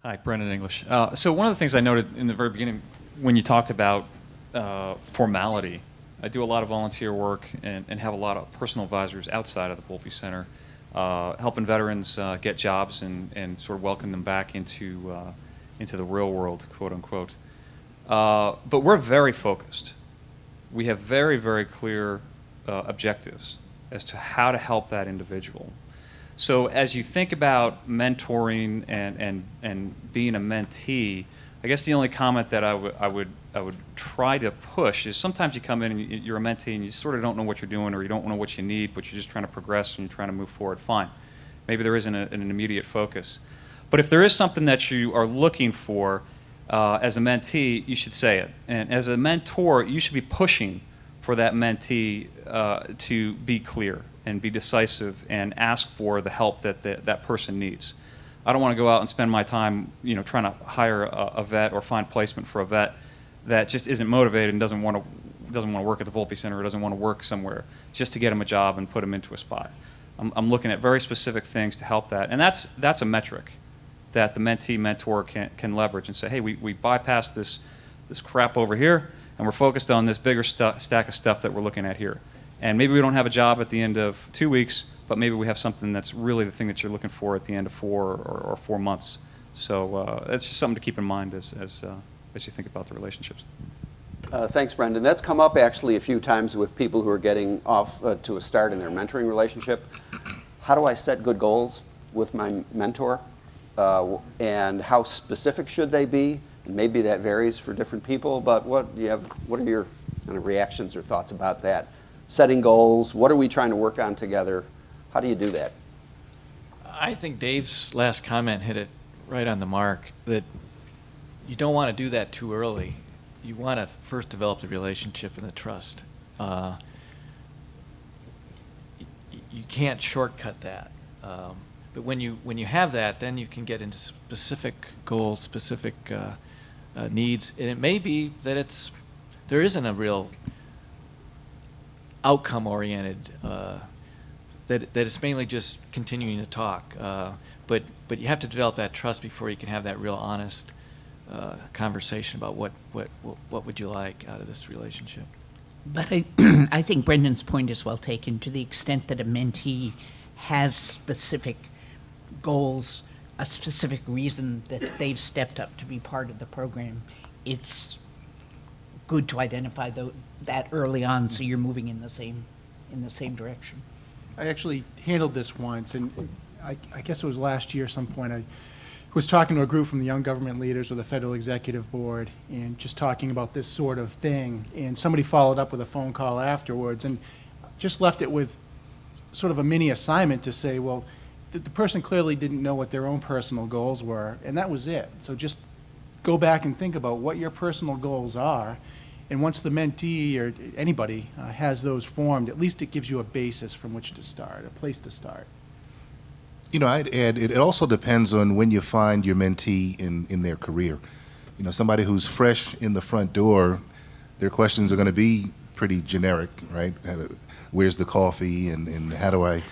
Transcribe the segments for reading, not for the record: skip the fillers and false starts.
Hi, Brendan English. So one of the things I noted in the very beginning when you talked about formality, I do a lot of volunteer work and have a lot of personal advisors outside of the Volpe Center, helping veterans get jobs and sort of welcome them back into the real world, quote unquote. But we're very focused. We have very, very clear objectives as to how to help that individual. So as you think about mentoring and being a mentee, I guess the only comment that I would try to push is sometimes you come in and you're a mentee and you sort of don't know what you're doing or you don't know what you need, but you're just trying to progress and you're trying to move forward. Fine. Maybe there isn't an immediate focus. But if there is something that you are looking for as a mentee, you should say it. And as a mentor, you should be pushing for that mentee to be clear and be decisive and ask for the help that that person needs. I don't want to go out and spend my time, trying to hire a vet or find placement for a vet that just isn't motivated and doesn't want to work at the Volpe Center or doesn't want to work somewhere just to get him a job and put him into a spot. I'm looking at very specific things to help that, and that's a metric that the mentee mentor can leverage and say, hey, we bypassed this crap over here and we're focused on this bigger stack of stuff that we're looking at here. And maybe we don't have a job at the end of 2 weeks, but maybe we have something that's really the thing that you're looking for at the end of 4 or 4 months. So it's just something to keep in mind as you think about the relationships. Thanks, Brendan. That's come up actually a few times with people who are getting off to a start in their mentoring relationship. How do I set good goals with my mentor? And how specific should they be? And maybe that varies for different people, but what are your kind of reactions or thoughts about that? Setting goals, what are we trying to work on together? How do you do that? I think Dave's last comment hit it right on the mark, that you don't want to do that too early. You want to first develop the relationship and the trust. You can't shortcut that. But when you have that, then you can get into specific goals, specific needs, and it may be that there isn't a real outcome-oriented, that it's mainly just continuing to talk. But you have to develop that trust before you can have that real honest conversation about what would you like out of this relationship. But I think Brendan's point is well taken. To the extent that a mentee has specific goals, a specific reason that they've stepped up to be part of the program, it's good to identify that early on so you're moving in the same direction. I actually handled this once, and I guess it was last year at some point. I was talking to a group from the Young Government Leaders or the Federal Executive Board and just talking about this sort of thing, and somebody followed up with a phone call afterwards and just left it with sort of a mini assignment to say, well, the person clearly didn't know what their own personal goals were, and that was it. So just go back and think about what your personal goals are, and once the mentee or anybody has those formed, at least it gives you a basis from which to start, a place to start. I'd add, it also depends on when you find your mentee in their career. Somebody who's fresh in the front door, their questions are going to be pretty generic, right? Where's the coffee, and how do I,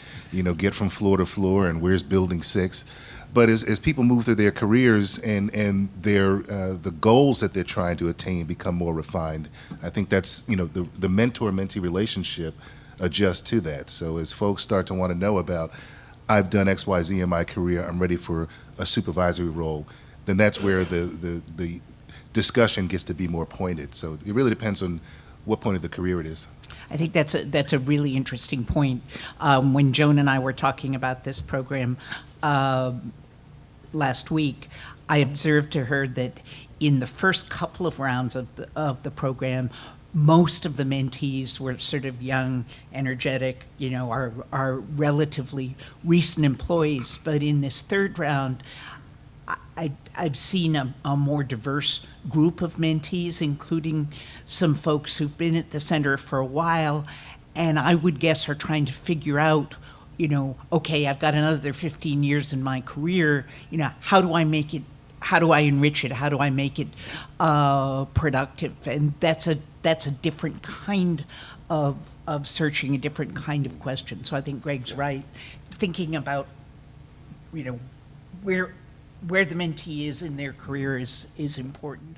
get from floor to floor, and where's building 6? But as people move through their careers and their the goals that they're trying to attain become more refined, I think that's, the mentor-mentee relationship adjusts to that. So as folks start to want to know about, I've done X, Y, Z in my career, I'm ready for a supervisory role, then that's where the discussion gets to be more pointed. So it really depends on what point of the career it is. I think that's a really interesting point. When Joan and I were talking about this program last week, I observed to her that in the first couple of rounds of the program, most of the mentees were sort of young, energetic, are relatively recent employees. But in this third round, I've seen a more diverse group of mentees, including some folks who've been at the center for a while, and I would guess are trying to figure out, okay, I've got another 15 years in my career, how do I make it, how do I enrich it, how do I make it productive? And that's a different kind of searching, a different kind of question. So I think Greg's right. Thinking about, where the mentee is in their career is important.